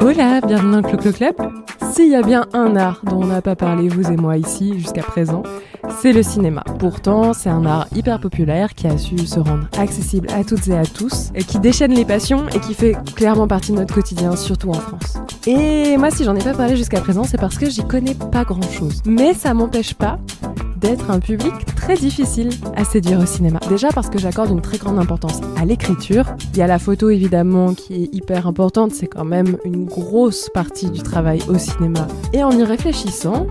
Hola, bienvenue dans le Clo-Clo Club. S'il y a bien un art dont on n'a pas parlé, vous et moi ici, jusqu'à présent, c'est le cinéma. Pourtant, c'est un art hyper populaire qui a su se rendre accessible à toutes et à tous, et qui déchaîne les passions et qui fait clairement partie de notre quotidien, surtout en France. Et moi, si j'en ai pas parlé jusqu'à présent, c'est parce que j'y connais pas grand-chose. Mais ça m'empêche pas d'être un public très difficile à séduire au cinéma. Déjà parce que j'accorde une très grande importance à l'écriture. Il y a la photo évidemment qui est hyper importante, c'est quand même une grosse partie du travail au cinéma. Et en y réfléchissant,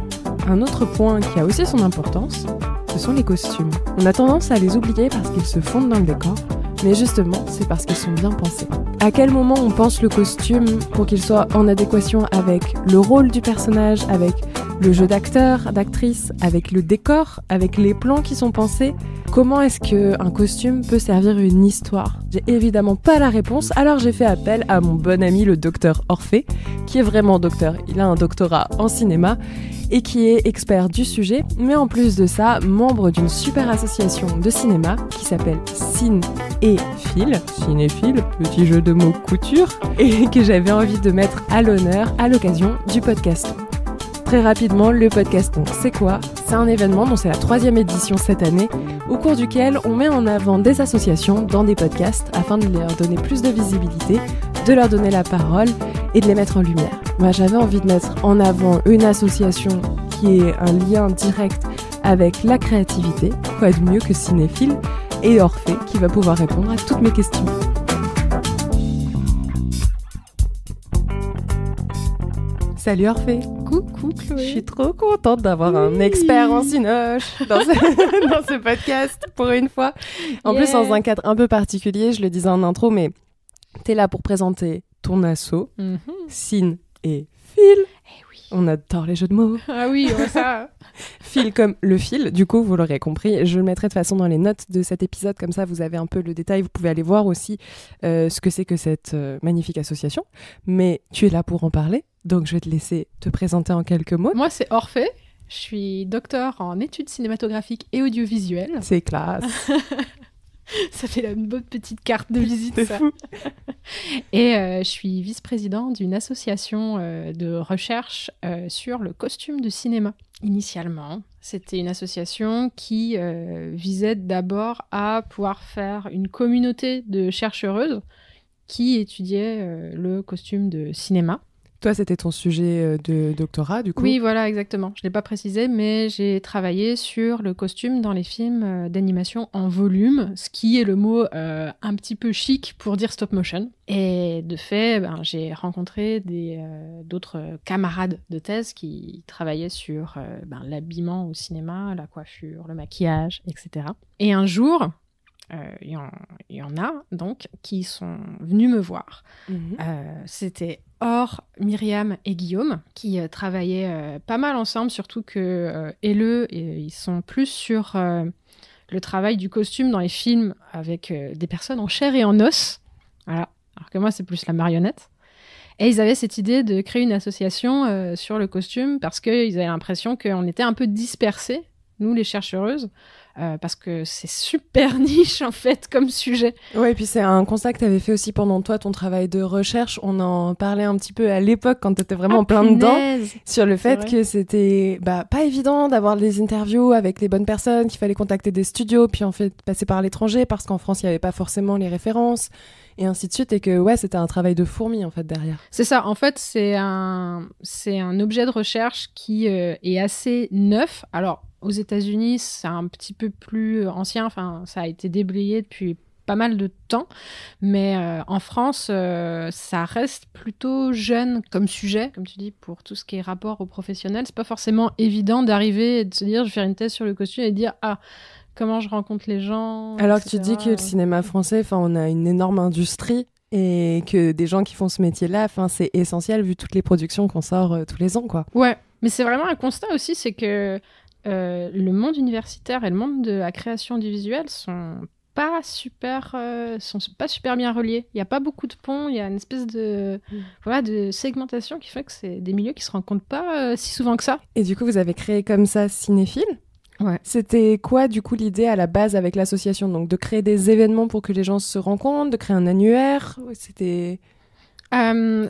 un autre point qui a aussi son importance, ce sont les costumes. On a tendance à les oublier parce qu'ils se fondent dans le décor, mais justement, c'est parce qu'ils sont bien pensés. À quel moment on pense le costume pour qu'il soit en adéquation avec le rôle du personnage, avec le jeu d'acteur, d'actrice, avec le décor, avec les plans qui sont pensés? Comment est-ce qu'un costume peut servir une histoire? J'ai évidemment pas la réponse, alors j'ai fait appel à mon bon ami le docteur Orphée, qui est vraiment docteur. Il a un doctorat en cinéma et qui est expert du sujet, mais en plus de ça, membre d'une super association de cinéma qui s'appelle Cine et Fil, cinéphile, petit jeu de mots couture, et que j'avais envie de mettre à l'honneur à l'occasion du podcast. Très rapidement, le Podcaston, c'est quoi? C'est un événement dont c'est la 3e édition cette année, au cours duquel on met en avant des associations dans des podcasts afin de leur donner plus de visibilité, de leur donner la parole et de les mettre en lumière. Moi, j'avais envie de mettre en avant une association qui est un lien direct avec la créativité, quoi de mieux que Cinéphile, et Orphée qui va pouvoir répondre à toutes mes questions. Salut Orphée. Coucou Chloé. Je suis trop contente d'avoir un expert en cinoche dans ce podcast pour une fois. En plus, dans un cadre un peu particulier, je le disais en intro, mais t'es là pour présenter ton asso, Cine et Fil. Eh oui. On adore les jeux de mots. Ah oui, ça. Fil comme le fil, du coup, vous l'aurez compris. Je le mettrai de toute façon dans les notes de cet épisode, comme ça vous avez un peu le détail. Vous pouvez aller voir aussi ce que c'est que cette magnifique association. Mais tu es là pour en parler, donc je vais te laisser te présenter en quelques mots. Moi, c'est Orphée. Je suis docteur en études cinématographiques et audiovisuelles. C'est classe. Ça fait une bonne petite carte de visite, C'est ça. fou. Et je suis vice-président d'une association de recherche sur le costume de cinéma. Initialement, c'était une association qui visait d'abord à pouvoir faire une communauté de chercheuses qui étudiaient le costume de cinéma. Toi, c'était ton sujet de doctorat, du coup? Oui, voilà, exactement. Je ne l'ai pas précisé, mais j'ai travaillé sur le costume dans les films d'animation en volume, ce qui est le mot un petit peu chic pour dire stop motion. Et de fait, j'ai rencontré d'autres camarades de thèse qui travaillaient sur l'habillement au cinéma, la coiffure, le maquillage, etc. Et un jour, il y en a donc qui sont venus me voir. C'était Myriam et Guillaume qui travaillaient pas mal ensemble, surtout que ils sont plus sur le travail du costume dans les films avec des personnes en chair et en os. Voilà. Alors que moi, c'est plus la marionnette. Et ils avaient cette idée de créer une association sur le costume parce qu'ils avaient l'impression qu'on était un peu dispersés, nous les chercheuses, parce que c'est super niche en fait comme sujet. Ouais, et puis c'est un constat que tu avais fait aussi pendant toi, ton travail de recherche. On en parlait un petit peu à l'époque quand tu étais vraiment plein dedans, sur le fait que c'était pas évident d'avoir des interviews avec les bonnes personnes, qu'il fallait contacter des studios, puis en fait passer par l'étranger parce qu'en France il n'y avait pas forcément les références et ainsi de suite, et que ouais, c'était un travail de fourmi en fait derrière. C'est ça, en fait c'est un objet de recherche qui est assez neuf. Alors aux États-Unis, c'est un petit peu plus ancien, enfin, ça a été déblayé depuis pas mal de temps, mais en France, ça reste plutôt jeune comme sujet, comme tu dis, pour tout ce qui est rapport aux professionnels. C'est pas forcément évident d'arriver et de se dire, je vais faire une thèse sur le costume et de dire, comment je rencontre les gens, alors etc. que tu dis que le cinéma français, on a une énorme industrie et que des gens qui font ce métier-là, c'est essentiel vu toutes les productions qu'on sort tous les ans, quoi. Ouais, mais c'est vraiment un constat aussi, c'est que le monde universitaire et le monde de la création audiovisuelle sont pas super bien reliés. Il n'y a pas beaucoup de ponts, il y a une espèce de segmentation qui fait que c'est des milieux qui se rencontrent pas si souvent que ça. Et du coup, vous avez créé comme ça Cinéphile. Ouais. C'était quoi, du coup, l'idée à la base avec l'association? Donc, de créer des événements pour que les gens se rencontrent, de créer un annuaire? C'était...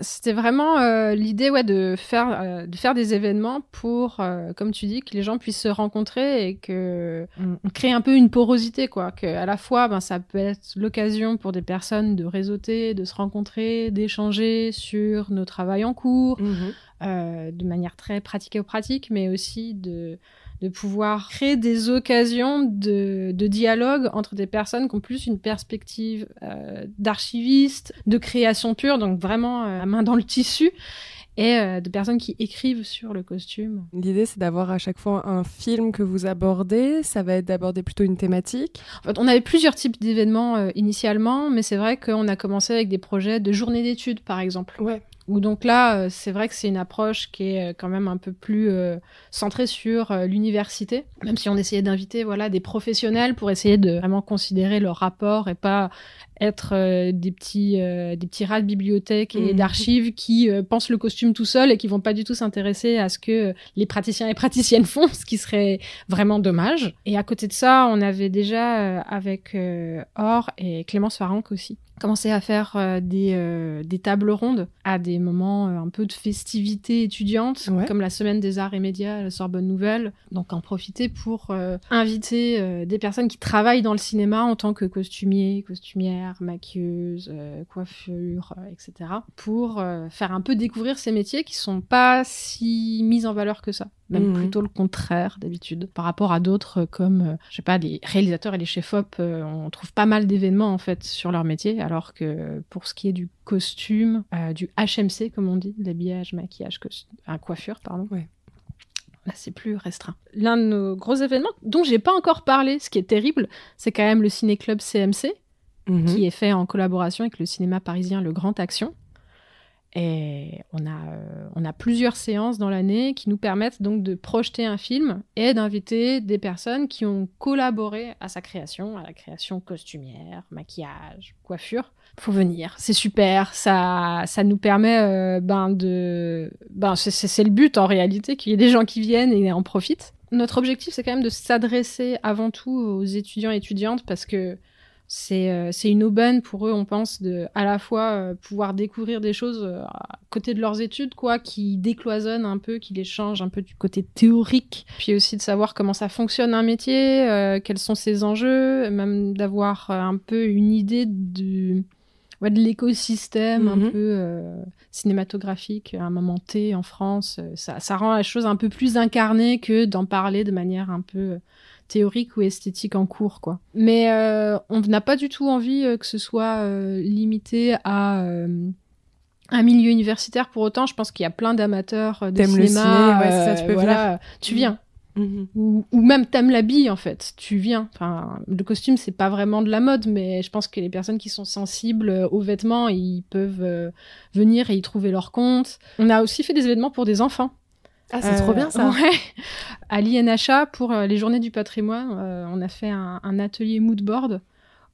C'était vraiment l'idée de faire des événements pour, comme tu dis, que les gens puissent se rencontrer et que on crée un peu une porosité, quoi. Que à la fois, ça peut être l'occasion pour des personnes de réseauter, de se rencontrer, d'échanger sur nos travaux en cours, de manière très pratico-pratique, mais aussi de pouvoir créer des occasions de dialogue entre des personnes qui ont plus une perspective d'archiviste, de création pure, donc vraiment la main dans le tissu, et de personnes qui écrivent sur le costume. L'idée, c'est d'avoir à chaque fois un film que vous abordez. Ça va être d'aborder plutôt une thématique. En fait, on avait plusieurs types d'événements initialement, mais c'est vrai qu'on a commencé avec des projets de journée d'études, par exemple. Ouais. Où donc là, c'est vrai que c'est une approche qui est quand même un peu plus centrée sur l'université, même si on essayait d'inviter des professionnels pour essayer de vraiment considérer leur rapport et pas être des petits rats de bibliothèque et d'archives qui pensent le costume tout seul et qui vont pas du tout s'intéresser à ce que les praticiens et praticiennes font, ce qui serait vraiment dommage. Et à côté de ça, on avait déjà avec Or et Clémence Faranque aussi commencé à faire des tables rondes à des moments un peu de festivités étudiantes, comme la semaine des arts et médias à la Sorbonne Nouvelle. Donc en profiter pour inviter des personnes qui travaillent dans le cinéma en tant que costumiers, costumières, maquilleuses, coiffures, etc. pour faire un peu découvrir ces métiers qui sont pas si mis en valeur que ça. Même plutôt le contraire d'habitude. Par rapport à d'autres comme, les réalisateurs et les chefs-op, on trouve pas mal d'événements en fait sur leur métier, alors que pour ce qui est du costume, du HMC comme on dit, l'habillage, maquillage, coiffure, pardon. Ouais. Là, c'est plus restreint. L'un de nos gros événements, dont j'ai pas encore parlé, ce qui est terrible, c'est quand même le Ciné-Club CMC, qui est fait en collaboration avec le cinéma parisien Le Grand Action. Et on a plusieurs séances dans l'année qui nous permettent donc de projeter un film et d'inviter des personnes qui ont collaboré à sa création, à la création costumière, maquillage, coiffure. Faut venir, c'est super, ça nous permet c'est le but en réalité, qu'il y ait des gens qui viennent et en profitent. Notre objectif, c'est quand même de s'adresser avant tout aux étudiants et étudiantes parce que c'est une aubaine pour eux, on pense, de à la fois pouvoir découvrir des choses à côté de leurs études, qui décloisonnent un peu, qui les changent un peu du côté théorique, puis aussi de savoir comment ça fonctionne un métier, quels sont ses enjeux, même d'avoir un peu une idée de l'écosystème un peu cinématographique à un moment T en France. Ça rend la chose un peu plus incarnée que d'en parler de manière un peu théorique ou esthétique en cours, quoi. Mais on n'a pas du tout envie que ce soit limité à un milieu universitaire. Pour autant, je pense qu'il y a plein d'amateurs de cinéma. Le ciné, ça, tu peux venir. Tu viens. Ou même t'aimes l'habit, en fait. Tu viens. Enfin, le costume, c'est pas vraiment de la mode, mais je pense que les personnes qui sont sensibles aux vêtements, ils peuvent venir et y trouver leur compte. On a aussi fait des événements pour des enfants. Ah, c'est trop bien, ça. Ouais. À l'INHA, pour les Journées du patrimoine, on a fait un atelier moodboard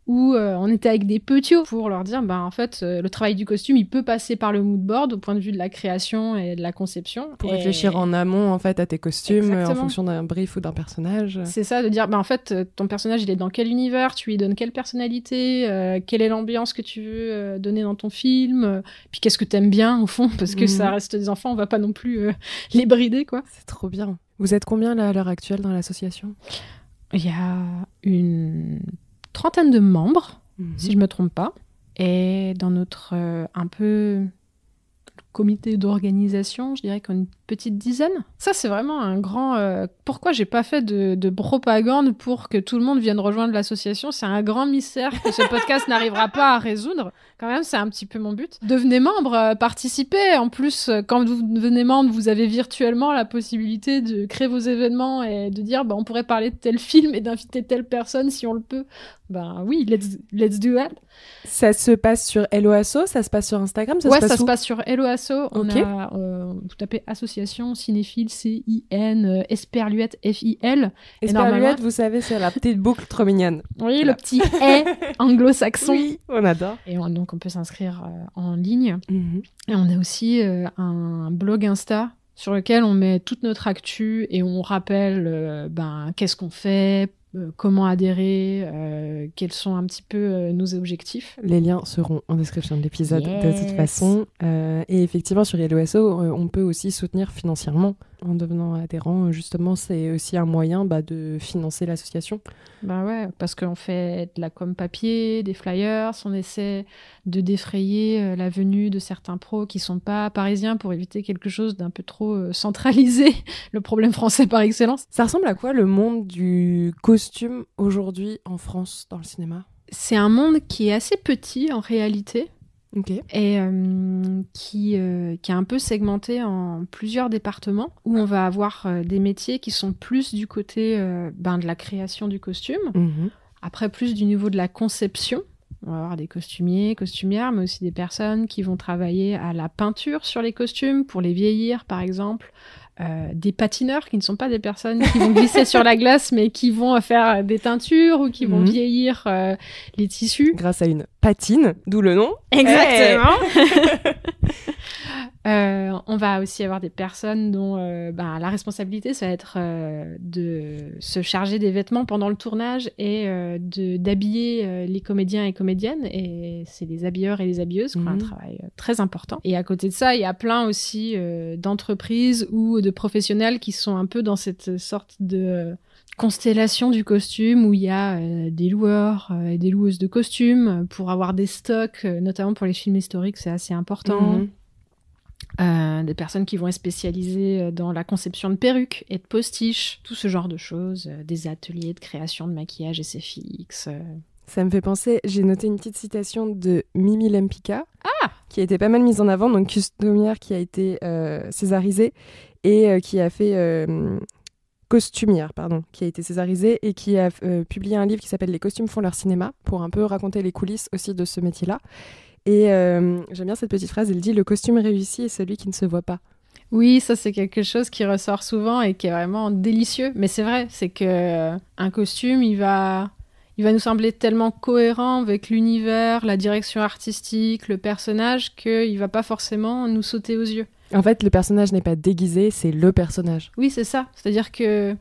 où on était avec des petits pour leur dire, en fait, le travail du costume, il peut passer par le moodboard au point de vue de la création et de la conception. Pour réfléchir en amont, en fait, à tes costumes, Exactement. En fonction d'un brief ou d'un personnage. C'est ça, de dire, en fait, ton personnage, il est dans quel univers, tu lui donnes quelle personnalité, quelle est l'ambiance que tu veux donner dans ton film, puis qu'est-ce que t'aimes bien, au fond, parce que ça reste des enfants, on va pas non plus les brider, quoi. C'est trop bien. Vous êtes combien, là, à l'heure actuelle, dans l'association ? Il y a une 30aine de membres, si je me trompe pas. Et dans notre un peu comité d'organisation, je dirais qu'on est une petite dizaine. Ça, c'est vraiment un grand... Pourquoi j'ai pas fait de propagande pour que tout le monde vienne rejoindre l'association ? C'est un grand mystère que ce podcast n'arrivera pas à résoudre. Quand même, c'est un petit peu mon but. Devenez membre, participez. En plus, quand vous devenez membre, vous avez virtuellement la possibilité de créer vos événements et de dire, on pourrait parler de tel film et d'inviter telle personne si on le peut. Oui, let's do that. Ça se passe sur Helloasso, ça se passe sur Instagram, ça se passe sur Helloasso. Okay. Vous tapez association cinéphile CIN Esperluette FIL. Esperluette, vous savez, c'est la petite boucle trop mignonne. Oui, le petit anglo-saxon. Oui, on adore. Et donc on peut s'inscrire en ligne. Et on a aussi un blog Insta sur lequel on met toute notre actu et on rappelle qu'est-ce qu'on fait, comment adhérer, quels sont un petit peu nos objectifs. Les liens seront en description de l'épisode de toute Yes. façon. Et effectivement, sur YellowSO, on peut aussi soutenir financièrement en devenant adhérent. Justement, c'est aussi un moyen de financer l'association. Bah ouais, parce qu'on fait de la com papier, des flyers, on essaie de défrayer la venue de certains pros qui sont pas parisiens pour éviter quelque chose d'un peu trop centralisé, le problème français par excellence. Ça ressemble à quoi le monde du costume aujourd'hui en France dans le cinéma ? C'est un monde qui est assez petit en réalité Ok. et qui est un peu segmenté en plusieurs départements où on va avoir des métiers qui sont plus du côté de la création du costume, Mhm. après plus du niveau de la conception. On va avoir des costumiers, costumières, mais aussi des personnes qui vont travailler à la peinture sur les costumes pour les vieillir, par exemple. Des patineurs qui ne sont pas des personnes qui vont glisser sur la glace, mais qui vont faire des teintures ou qui vont vieillir les tissus. Grâce à une patine, d'où le nom. Exactement. On va aussi avoir des personnes dont la responsabilité, ça va être de se charger des vêtements pendant le tournage et d'habiller les comédiens et comédiennes. Et c'est les habilleurs et les habilleuses qui ont un travail très important. Et à côté de ça, il y a plein aussi d'entreprises ou de professionnels qui sont un peu dans cette sorte de constellation du costume où il y a des loueurs et des loueuses de costumes pour avoir des stocks, notamment pour les films historiques, c'est assez important. Des personnes qui vont être spécialisées dans la conception de perruques et de postiches, tout ce genre de choses, des ateliers de création de maquillage SFX. Ça me fait penser, j'ai noté une petite citation de Mimi Lempicka, qui a été pas mal mise en avant, donc costumière qui a été césarisée et qui a fait... costumière, pardon, qui a été césarisée et qui a publié un livre qui s'appelle Les costumes font leur cinéma, pour un peu raconter les coulisses aussi de ce métier-là. Et j'aime bien cette petite phrase, elle dit « Le costume réussi est celui qui ne se voit pas ». Oui, ça c'est quelque chose qui ressort souvent et qui est vraiment délicieux. Mais c'est vrai, c'est que un costume, il va nous sembler tellement cohérent avec l'univers, la direction artistique, le personnage, qu'il va pas forcément nous sauter aux yeux. En fait, le personnage n'est pas déguisé, c'est le personnage. Oui, c'est ça. C'est-à-dire que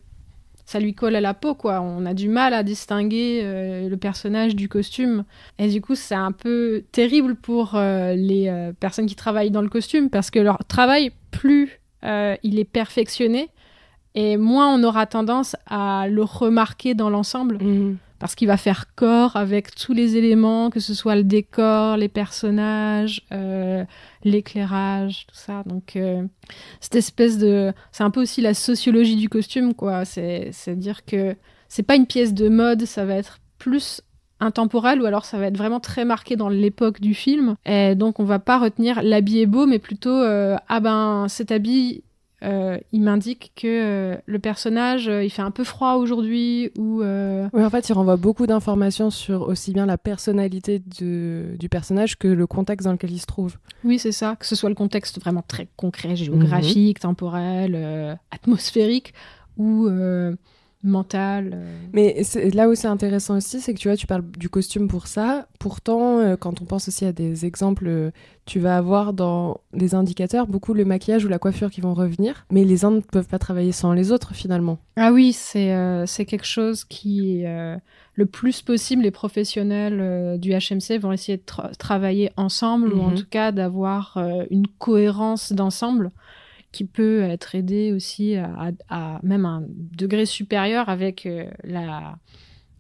ça lui colle à la peau, quoi. On a du mal à distinguer le personnage du costume. Et du coup, c'est un peu terrible pour les personnes qui travaillent dans le costume, parce que leur travail, plus il est perfectionné, et moins on aura tendance à le remarquer dans l'ensemble. Parce qu'il va faire corps avec tous les éléments, que ce soit le décor, les personnages, l'éclairage, tout ça. Donc, cette espèce de... C'est un peu aussi la sociologie du costume, quoi. C'est-à-dire que c'est pas une pièce de mode, ça va être plus intemporel, ou alors ça va être vraiment très marqué dans l'époque du film. Et donc, on va pas retenir l'habit est beau, mais plutôt, cet habit... il m'indique que le personnage, il fait un peu froid aujourd'hui, ou... Oui, en fait, il renvoie beaucoup d'informations sur aussi bien la personnalité du personnage que le contexte dans lequel il se trouve. Oui, c'est ça. Que ce soit le contexte vraiment très concret, géographique, temporel, atmosphérique, ou mental. Mais là où c'est intéressant aussi, c'est que tu vois, tu parles du costume pour ça. Pourtant, quand on pense aussi à des exemples, tu vas avoir dans les indicateurs beaucoup le maquillage ou la coiffure qui vont revenir. Mais les uns ne peuvent pas travailler sans les autres, finalement. Ah oui, c'est quelque chose qui le plus possible, les professionnels du HMC vont essayer de travailler ensemble, ou en tout cas d'avoir une cohérence d'ensemble, qui peut être aidé aussi à même un degré supérieur avec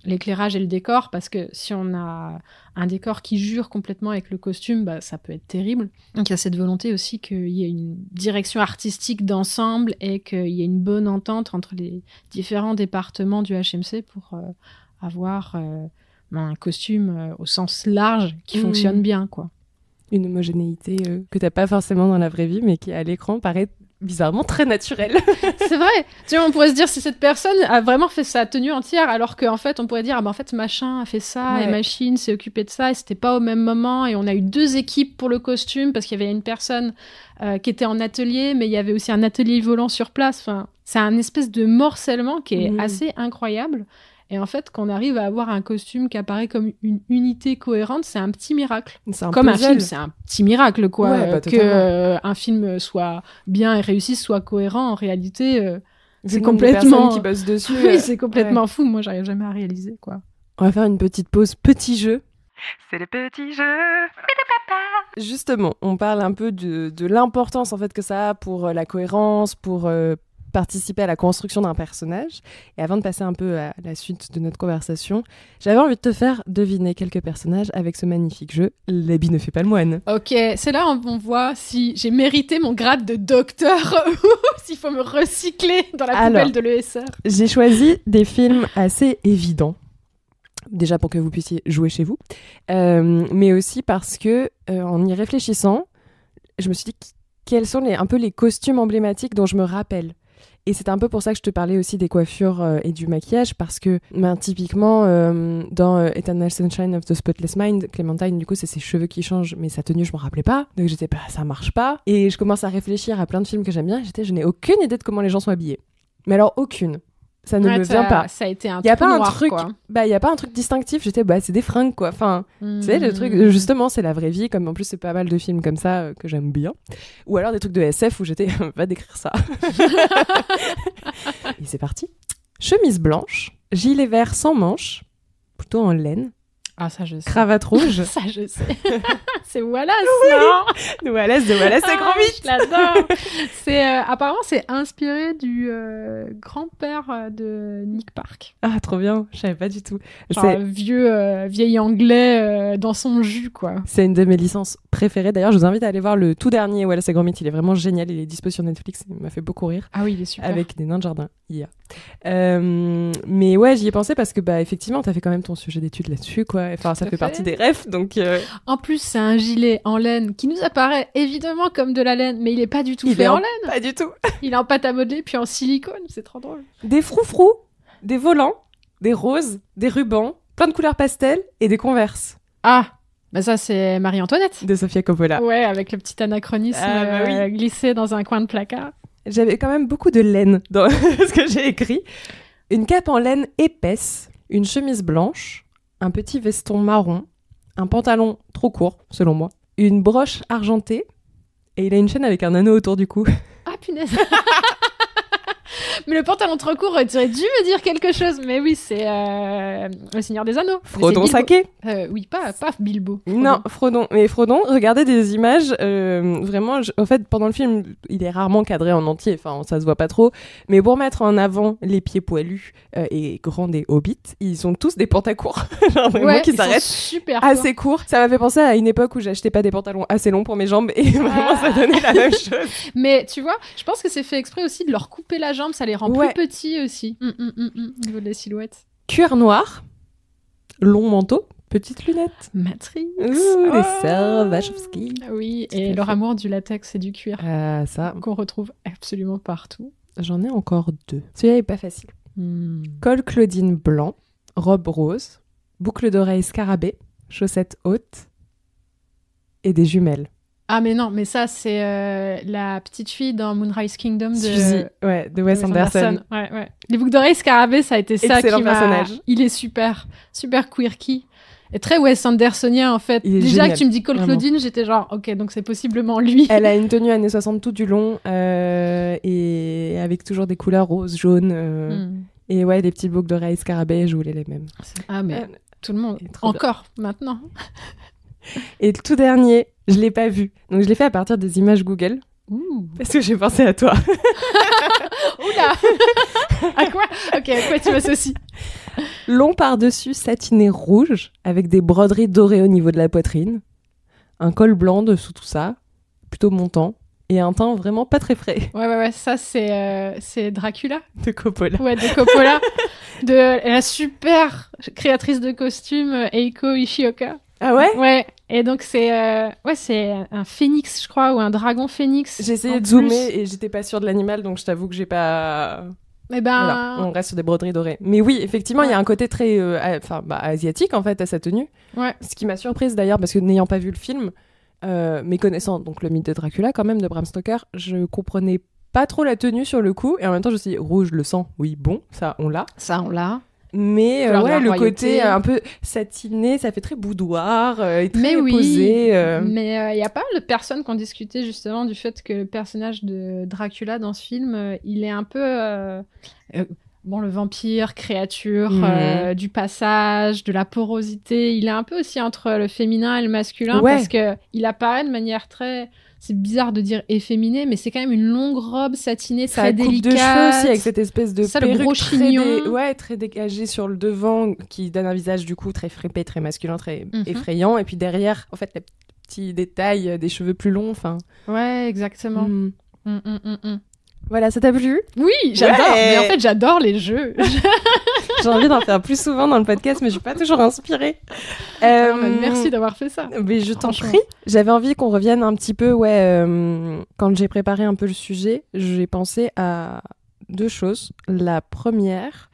l'éclairage et le décor, parce que si on a un décor qui jure complètement avec le costume, ça peut être terrible. Donc il y a cette volonté aussi qu'il y ait une direction artistique d'ensemble et qu'il y ait une bonne entente entre les différents départements du HMC pour avoir un costume au sens large qui fonctionne bien, quoi. Une homogénéité que t'as pas forcément dans la vraie vie, mais qui à l'écran paraît bizarrement très naturelle. C'est vrai. Tu vois, on pourrait se dire si cette personne a vraiment fait sa tenue entière, alors qu'en fait, on pourrait dire en fait, machin a fait ça, et machine s'est occupée de ça, et c'était pas au même moment, et on a eu 2 équipes pour le costume, parce qu'il y avait une personne qui était en atelier, mais il y avait aussi un atelier volant sur place. Enfin, c'est un espèce de morcellement qui est assez incroyable. Et en fait, qu'on arrive à avoir un costume qui apparaît comme une unité cohérente, c'est un petit miracle. Comme un film, c'est un petit miracle, quoi. Que un film soit bien et réussi, soit cohérent, en réalité... C'est complètement qui bossent dessus. Oui, c'est complètement fou. Moi, j'arrive jamais à réaliser, quoi. On va faire une petite pause petit jeu. C'est le petit jeu. Justement, on parle un peu de l'importance en fait que ça a pour la cohérence, pour participer à la construction d'un personnage. Et avant de passer un peu à la suite de notre conversation, j'avais envie de te faire deviner quelques personnages avec ce magnifique jeu. L'habit ne fait pas le moine. Ok, c'est là où on voit si j'ai mérité mon grade de docteur ou s'il faut me recycler dans la poubelle de l'ESR. J'ai choisi des films assez évidents. Déjà pour que vous puissiez jouer chez vous, mais aussi parce que en y réfléchissant, je me suis dit quels sont un peu les costumes emblématiques dont je me rappelle. Et c'est un peu pour ça que je te parlais aussi des coiffures et du maquillage, parce que typiquement dans Eternal Sunshine of the Spotless Mind, Clémentine, du coup c'est ses cheveux qui changent, mais sa tenue je m'en rappelais pas, donc j'étais ça marche pas. Et je commence à réfléchir à plein de films que j'aime bien, je n'ai aucune idée de comment les gens sont habillés. Mais alors aucune. Ça ne me vient pas. Ça a été un trou noir, quoi. Il y a pas un truc distinctif. C'est des fringues, quoi. Enfin, tu sais, le truc, justement, c'est la vraie vie. Comme en plus, c'est pas mal de films comme ça que j'aime bien. Ou alors des trucs de SF où va décrire ça. Et c'est parti. Chemise blanche, gilet vert sans manches, plutôt en laine. Ah, ça, je sais. Cravate rouge. Ça, je sais. C'est Wallace, non? Wallace de Wallace et Gromit. Je l'adore. Apparemment, c'est inspiré du grand-père de Nick Park. Ah, trop bien. Je savais pas du tout. Genre vieil anglais dans son jus, quoi. C'est une de mes licences préférées. D'ailleurs, je vous invite à aller voir le tout dernier Wallace et Gromit. Il est vraiment génial. Il est dispo sur Netflix. Il m'a fait beaucoup rire. Ah oui, il est super. Avec des nains de jardin. Mais ouais, j'y ai pensé parce que effectivement, t'as fait quand même ton sujet d'études là-dessus, quoi. Enfin, ça fait partie des refs, donc... En plus, c'est un gilet en laine qui nous apparaît évidemment comme de la laine, mais il est pas du tout fait en laine. Pas du tout. Il est en pâte à modeler, puis en silicone, c'est trop drôle. Des froufrous, des volants, des roses, des rubans, plein de couleurs pastel et des Converse. Ah, bah ça c'est Marie-Antoinette. De Sofia Coppola. Ouais, avec le petit anachronisme glissé dans un coin de placard. J'avais quand même beaucoup de laine dans ce que j'ai écrit. Une cape en laine épaisse, une chemise blanche, un petit veston marron, un pantalon trop court, selon moi, une broche argentée, et il a une chaîne avec un anneau autour du cou. Ah, punaise. Mais le pantalon trop court, tu aurais dû me dire quelque chose. Mais oui, c'est le Seigneur des Anneaux. Frodon Sacqué. Oui, pas Bilbo. Frodon. Non, Frodon. Mais Frodon, regardez des images. Vraiment, en fait, pendant le film, il est rarement cadré en entier. Enfin, ça se voit pas trop. Mais pour mettre en avant les pieds poilus et grands des hobbits, ils ont tous des pantacourts. Genre vraiment qui s'arrêtent super assez courts. Ça m'a fait penser à une époque où j'achetais pas des pantalons assez longs pour mes jambes et vraiment ça donnait la même chose. Mais tu vois, je pense que c'est fait exprès aussi de leur couper la jambe. Ça les rend plus petits aussi, au niveau de la silhouette. Cuir noir, long manteau, petites lunettes. Matrix. Les sœurs Wachowski. Oui, et leur amour du latex et du cuir. Ça. Qu'on retrouve absolument partout. J'en ai encore 2. Celui-là est pas facile. Col Claudine blanc, robe rose, boucle d'oreilles scarabée, chaussettes hautes et des jumelles. Ah mais non, mais ça c'est la petite fille dans Moonrise Kingdom de Wes Anderson. Ouais. Les boucles d'oreilles scarabées, ça a été ça excellent qui personnage. Il est super quirky. Et très Wes Andersonien en fait. Déjà génial, que tu me dis Cole Claudine, j'étais genre ok, donc c'est possiblement lui. Elle a une tenue années 60 tout du long et avec toujours des couleurs roses, jaunes et ouais, des petites boucles d'oreilles scarabées, je voulais les mêmes. Ah mais tout le monde encore maintenant. Et le tout dernier, je l'ai pas vu. Donc je l'ai fait à partir des images Google. Parce que j'ai pensé à toi. Oula. À quoi? Ok, à quoi tu m'associes? Long par-dessus satiné rouge avec des broderies dorées au niveau de la poitrine. Un col blanc dessous tout ça, plutôt montant. Et un teint vraiment pas très frais. Ouais, ça c'est Dracula. De Coppola. Ouais, de Coppola. De la super créatrice de costumes, Eiko Ishioka. Ah ouais? Ouais, et donc c'est un phénix, je crois, ou un dragon phénix. J'ai essayé de zoomer et j'étais pas sûre de l'animal, donc je t'avoue que j'ai pas... Voilà, on reste sur des broderies dorées. Mais oui, effectivement, il y a un côté très asiatique, en fait, à sa tenue. Ouais. Ce qui m'a surprise, d'ailleurs, parce que n'ayant pas vu le film, mais connaissant donc le mythe de Dracula, quand même, de Bram Stoker, je comprenais pas trop la tenue sur le coup, et en même temps, je me suis dit, rouge, le sang, oui, bon, ça, on l'a. Mais Fleur de la ouais, le royauté. côté un peu satiné, ça fait très boudoir, et Fleur le de la côté royauté. un peu satiné, ça fait très boudoir, et très Mais oui, posé. mais il y a pas mal de personnes qui ont discuté justement du fait que le personnage de Dracula dans ce film, il est un peu bon, le vampire, créature du passage, de la porosité. Il est un peu aussi entre le féminin et le masculin Ouais. parce que il apparaît de manière très. C'est bizarre de dire efféminé, mais c'est quand même une longue robe satinée Ça très coupe délicate. de cheveux aussi, avec cette espèce de Ça, le perruque gros chignon. très dégagée sur le devant, qui donne un visage du coup très fripé, très masculin, très Mhm. effrayant. Et puis derrière, en fait, les petits détails des cheveux plus longs. Enfin, Ouais, exactement. Voilà, ça t'a plu? Oui, j'adore. Ouais. Mais en fait, j'adore les jeux. J'ai envie d'en faire plus souvent dans le podcast, mais je suis pas toujours inspirée. Merci d'avoir fait ça. Mais je t'en Franchement. prie. J'avais envie qu'on revienne un petit peu, quand j'ai préparé un peu le sujet, j'ai pensé à deux choses. La première,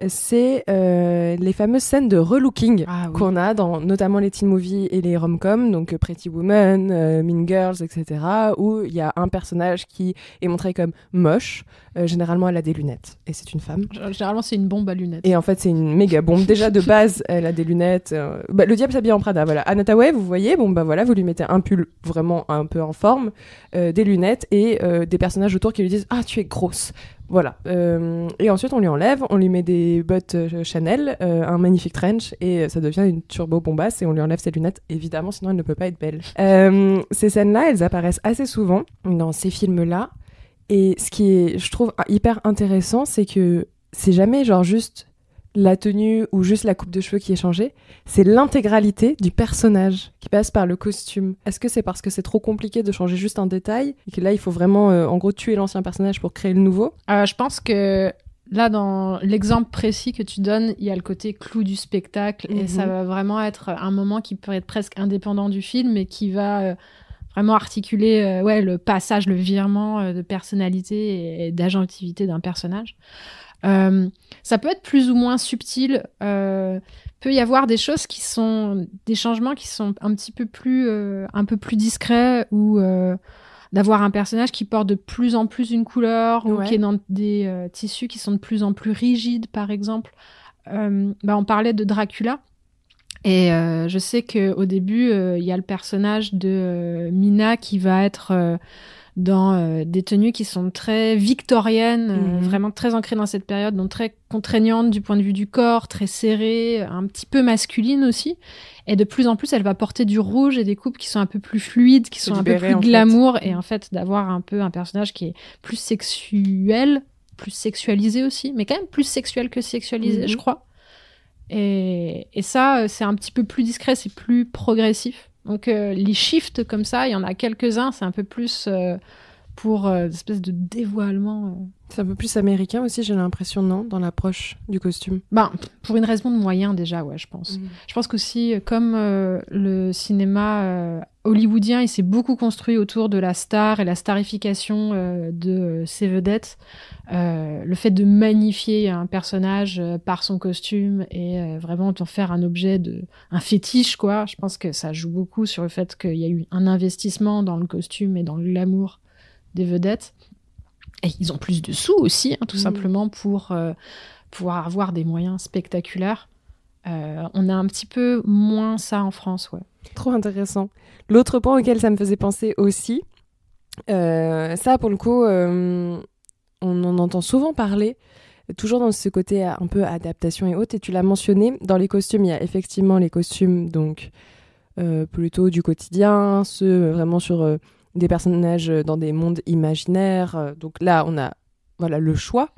c'est les fameuses scènes de relooking Ah oui. qu'on a dans notamment les teen movies et les rom-coms, donc Pretty Woman, Mean Girls, etc., où il y a un personnage qui est montré comme moche. Généralement, elle a des lunettes et c'est une femme. Généralement, c'est une bombe à lunettes. Et en fait, c'est une méga bombe. Déjà, de base, elle a des lunettes. Le diable s'habille en Prada, voilà. Anna Thaoué, vous voyez, voilà, vous lui mettez un pull vraiment un peu en forme, des lunettes et des personnages autour qui lui disent « Ah, tu es grosse !» Voilà. Et ensuite, on lui enlève, on lui met des bottes Chanel, un magnifique trench, et ça devient une turbo bombasse, et on lui enlève ses lunettes, évidemment, sinon elle ne peut pas être belle. Ces scènes-là, elles apparaissent assez souvent dans ces films-là. Et ce qui est, je trouve, hyper intéressant, c'est que c'est jamais genre juste la tenue ou juste la coupe de cheveux qui est changée, c'est l'intégralité du personnage qui passe par le costume. Est-ce que c'est parce que c'est trop compliqué de changer juste un détail et que là il faut vraiment en gros tuer l'ancien personnage pour créer le nouveau? Je pense que là, dans l'exemple précis que tu donnes, il y a le côté clou du spectacle et ça va vraiment être un moment qui peut être presque indépendant du film et qui va vraiment articuler le passage, le virement de personnalité et d'agentivité d'un personnage. Ça peut être plus ou moins subtil. Peut y avoir des choses qui sont des changements qui sont un peu plus discrets ou d'avoir un personnage qui porte de plus en plus une couleur ou qui est dans des tissus qui sont de plus en plus rigides, par exemple. On parlait de Dracula. Et je sais qu'au début, il y a le personnage de Mina qui va être dans des tenues qui sont très victoriennes, vraiment très ancrées dans cette période, donc très contraignantes du point de vue du corps, très serrées, un petit peu masculines aussi. Et de plus en plus, elle va porter du rouge et des coupes qui sont un peu plus fluides, qui sont un peu plus glamour. Et en fait, d'avoir un peu un personnage qui est plus sexuel, plus sexualisé aussi, mais quand même plus sexuel que sexualisé, je crois. Et ça, c'est un petit peu plus discret, c'est plus progressif. Donc les shifts comme ça, il y en a quelques-uns, c'est un peu plus pour une espèce de dévoilement. C'est un peu plus américain aussi, j'ai l'impression, non, dans l'approche du costume. Pour une raison de moyens déjà, ouais, je pense. Je pense qu'aussi, comme le cinéma hollywoodien, il s'est beaucoup construit autour de la star et la starification de ses vedettes. Le fait de magnifier un personnage par son costume et vraiment d'en faire un objet un fétiche, quoi. Je pense que ça joue beaucoup sur le fait qu'il y a eu un investissement dans le costume et dans le glamour des vedettes. Et ils ont plus de sous aussi, tout simplement, pour pouvoir avoir des moyens spectaculaires. On a un petit peu moins ça en France, ouais. Trop intéressant. L'autre point auquel ça me faisait penser aussi, ça pour le coup, on en entend souvent parler, toujours dans ce côté un peu adaptation et autres, et tu l'as mentionné, dans les costumes, il y a effectivement les costumes donc plutôt du quotidien, ceux vraiment sur des personnages dans des mondes imaginaires, donc là on a le choix.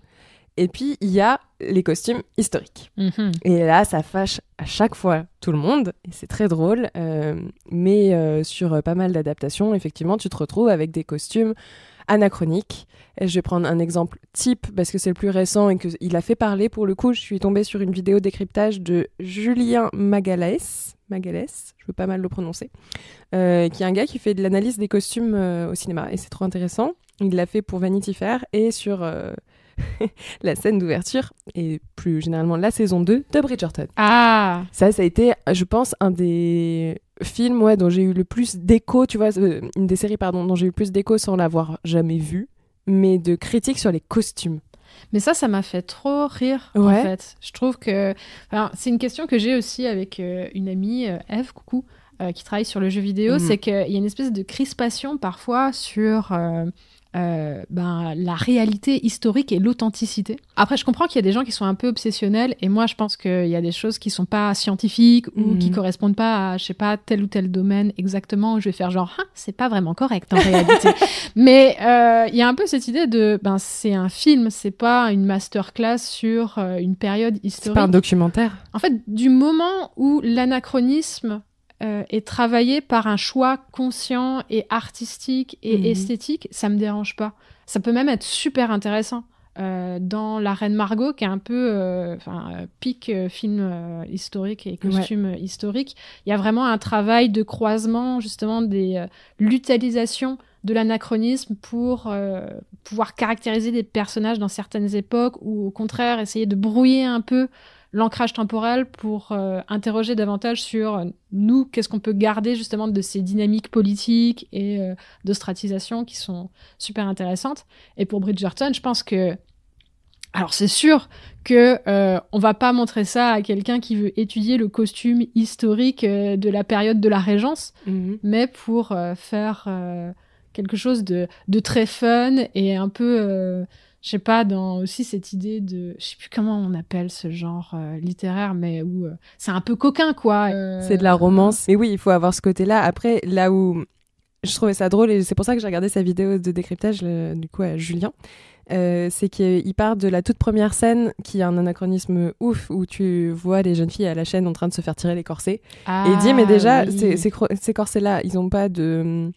Et puis, il y a les costumes historiques. Et là, ça fâche à chaque fois tout le monde. Et c'est très drôle. Mais sur pas mal d'adaptations, effectivement, tu te retrouves avec des costumes anachroniques. Et je vais prendre un exemple type, parce que c'est le plus récent et qu'il a fait parler. Pour le coup, je suis tombée sur une vidéo décryptage de Julien Magalhães, je veux pas mal le prononcer, qui est un gars qui fait de l'analyse des costumes au cinéma. Et c'est trop intéressant. Il l'a fait pour Vanity Fair et sur... la scène d'ouverture et plus généralement la saison 2 de Bridgerton. Ça a été, je pense, un des films dont j'ai eu le plus d'écho, tu vois, une des séries dont j'ai eu le plus d'écho sans l'avoir jamais vu, mais de critiques sur les costumes. Mais ça m'a fait trop rire, en fait. Je trouve que... Enfin, c'est une question que j'ai aussi avec une amie, Eve, coucou, qui travaille sur le jeu vidéo. C'est qu'il y a une espèce de crispation parfois sur... la réalité historique et l'authenticité. Après, je comprends qu'il y a des gens qui sont un peu obsessionnels, et moi, je pense qu'il y a des choses qui sont pas scientifiques ou qui correspondent pas à, je sais pas, tel ou tel domaine exactement, où je vais faire genre, c'est pas vraiment correct en réalité. Mais il y a un peu cette idée de, c'est un film, c'est pas une masterclass sur une période historique. C'est pas un documentaire. En fait, du moment où l'anachronisme est travaillé par un choix conscient et artistique et esthétique, ça me dérange pas. Ça peut même être super intéressant. Dans La Reine Margot, qui est un peu pic film historique et costume historique, il y a vraiment un travail de croisement, justement, l'utilisation de l'anachronisme pour pouvoir caractériser des personnages dans certaines époques, ou au contraire essayer de brouiller un peu l'ancrage temporel pour interroger davantage sur nous, qu'est-ce qu'on peut garder justement de ces dynamiques politiques et de stratisation qui sont super intéressantes. Et pour Bridgerton, je pense que... Alors c'est sûr que on va pas montrer ça à quelqu'un qui veut étudier le costume historique de la période de la Régence, mais pour faire quelque chose de très fun et un peu... je sais pas, dans aussi cette idée de... Je sais plus comment on appelle ce genre littéraire, mais où c'est un peu coquin, quoi. C'est de la romance. Mais oui, il faut avoir ce côté-là. Après, là où je trouvais ça drôle, et c'est pour ça que j'ai regardé sa vidéo de décryptage, du coup, à Julien, c'est qu'il part de la toute première scène, qui est un anachronisme ouf, où tu vois les jeunes filles à la chaîne en train de se faire tirer les corsets. Et il dit, mais déjà, ces corsets-là, ils ont pas de...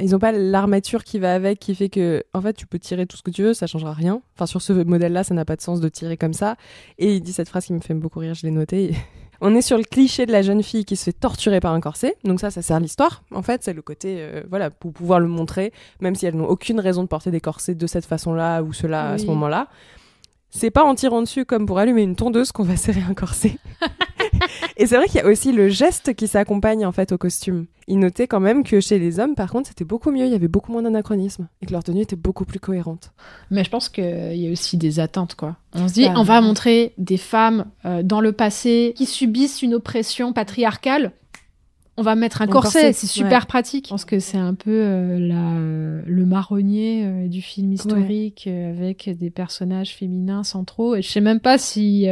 Ils n'ont pas l'armature qui va avec, qui fait que, en fait, tu peux tirer tout ce que tu veux, ça changera rien. Enfin, sur ce modèle-là, ça n'a pas de sens de tirer comme ça. Et il dit cette phrase qui me fait beaucoup rire, je l'ai notée. On est sur le cliché de la jeune fille qui se fait torturer par un corset. Donc ça sert l'histoire. En fait, c'est le côté, pour pouvoir le montrer, même si elles n'ont aucune raison de porter des corsets de cette façon-là ou cela à ce moment-là. C'est pas en tirant dessus comme pour allumer une tondeuse qu'on va serrer un corset. Et c'est vrai qu'il y a aussi le geste qui s'accompagne en fait au costume. Il notait quand même que chez les hommes, par contre, c'était beaucoup mieux. Il y avait beaucoup moins d'anachronisme et que leur tenue était beaucoup plus cohérente. Mais je pense qu'il y a aussi des attentes, quoi. On se dit, on va montrer des femmes dans le passé qui subissent une oppression patriarcale. On va mettre un corset, c'est super pratique. Je pense que c'est un peu le marronnier du film historique avec des personnages féminins centraux. Et je sais même pas si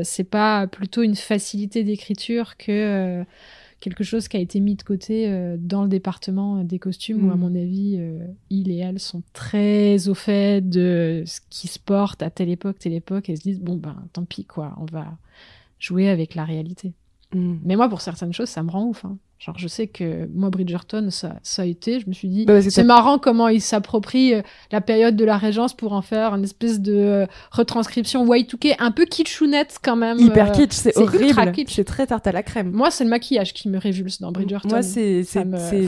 c'est pas plutôt une facilité d'écriture que quelque chose qui a été mis de côté dans le département des costumes, où à mon avis, ils et elles sont très au fait de ce qui se porte à telle époque, et se disent, tant pis, quoi, on va jouer avec la réalité. Mais moi, pour certaines choses, ça me rend ouf, hein. Genre, je sais que moi, Bridgerton, ça a été, je me suis dit, c'est marrant comment ils s'approprient la période de la Régence pour en faire une espèce de retranscription Y2K, un peu kitschounette quand même. Hyper kitsch, c'est horrible. Kitsch. C'est très tarte à la crème. Moi, c'est le maquillage qui me révulse dans Bridgerton. Moi, c'est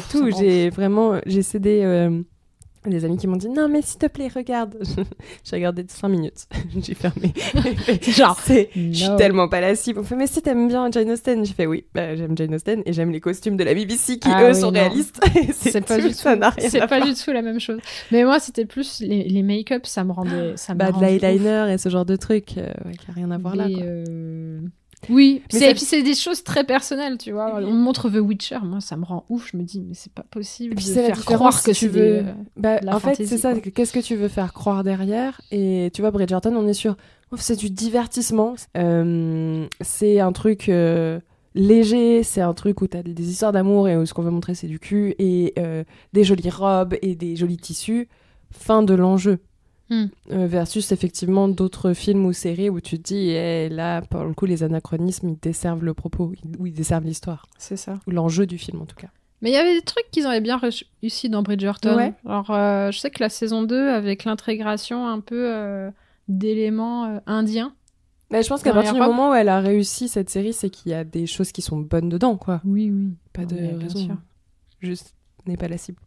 tout. J'ai cédé... des amis qui m'ont dit non mais s'il te plaît regarde. J'ai regardé 5 minutes. J'ai fermé. Genre je suis tellement pas la cible. On fait mais si t'aimes bien Jane Austen. J'ai fait oui, j'aime Jane Austen et j'aime les costumes de la BBC qui sont réalistes. c'est pas du tout, ça n'a rien c'est pas du tout la même chose. Mais moi c'était plus les make-up, ça me rendait de l'eyeliner et ce genre de truc qui a rien à voir là quoi. Oui, et puis c'est des choses très personnelles, tu vois. On me montre The Witcher, moi ça me rend ouf, je me dis mais c'est pas possible de faire croire que tu veux en fait c'est ça, qu'est-ce que tu veux faire croire derrière. Et tu vois, Bridgerton, on est sur c'est du divertissement, c'est un truc léger, c'est un truc où t'as des histoires d'amour et où ce qu'on veut montrer c'est du cul et des jolies robes et des jolis tissus, fin de l'enjeu. Versus effectivement d'autres films ou séries où tu te dis là pour le coup les anachronismes ils desservent le propos ou ils desservent l'histoire, c'est ça, ou l'enjeu du film en tout cas. Mais il y avait des trucs qu'ils avaient bien réussi dans Bridgerton. Alors je sais que la saison 2 avec l'intégration un peu d'éléments indiens, mais je pense qu'à partir du moment où elle a réussi cette série, c'est qu'il y a des choses qui sont bonnes dedans quoi. Oui pas de raison, juste n'est pas la cible.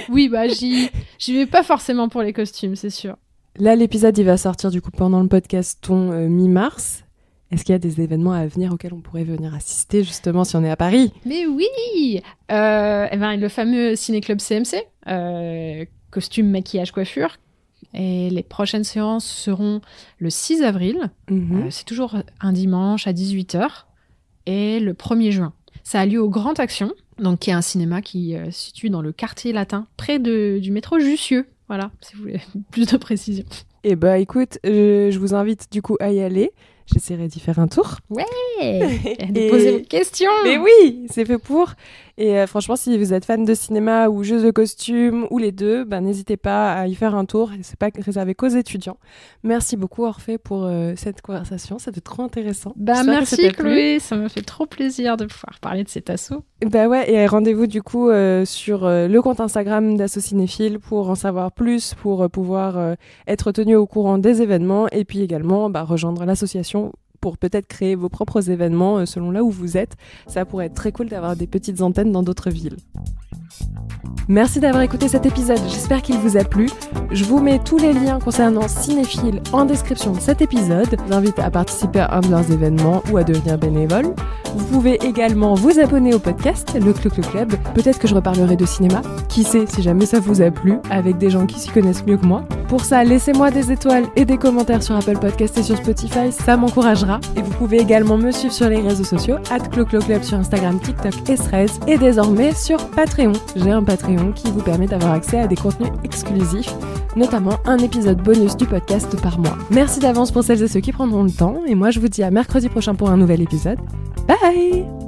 Oui, j'y vais pas forcément pour les costumes, c'est sûr. Là, l'épisode, il va sortir du coup pendant le podcast mi-mars. Est-ce qu'il y a des événements à venir auxquels on pourrait venir assister, justement, si on est à Paris ? Mais oui, le fameux Ciné-Club CMC, costume, maquillage, coiffure, Et les prochaines séances seront le 6 avril. C'est toujours un dimanche à 18h. Et le 1er juin. Ça a lieu au Grand Action, donc qui est un cinéma qui se situe dans le quartier latin, près du métro Jussieu. Voilà, si vous voulez plus de précision. Eh ben, écoute, je vous invite du coup à y aller. J'essaierai d'y faire un tour. Ouais. Et de poser vos questions. Mais oui, c'est fait pour. Et franchement, si vous êtes fan de cinéma ou jeux de costumes ou les deux, n'hésitez pas à y faire un tour. C'est pas réservé qu'aux étudiants. Merci beaucoup Orphée pour cette conversation. C'était trop intéressant. Merci Chloé, ça me fait trop plaisir de pouvoir parler de cet asso. Ouais, et rendez-vous du coup sur le compte Instagram d'Asso Cinéphile pour en savoir plus, pour pouvoir être tenu au courant des événements et puis également rejoindre l'association pour peut-être créer vos propres événements selon là où vous êtes. Ça pourrait être très cool d'avoir des petites antennes dans d'autres villes. Merci d'avoir écouté cet épisode, j'espère qu'il vous a plu. Je vous mets tous les liens concernant Cinéphile en description de cet épisode. Je vous invite à participer à un de leurs événements ou à devenir bénévole. Vous pouvez également vous abonner au podcast, le Clo Clo Club. Peut-être que je reparlerai de cinéma, qui sait, si jamais ça vous a plu, avec des gens qui s'y connaissent mieux que moi. Pour ça, laissez-moi des étoiles et des commentaires sur Apple Podcast et sur Spotify, ça m'encouragera. Et vous pouvez également me suivre sur les réseaux sociaux, @CloCloClub sur Instagram, TikTok et Threads, et désormais sur Patreon. J'ai un Patreon qui vous permet d'avoir accès à des contenus exclusifs, notamment un épisode bonus du podcast par mois. Merci d'avance pour celles et ceux qui prendront le temps, et moi je vous dis à mercredi prochain pour un nouvel épisode. Bye!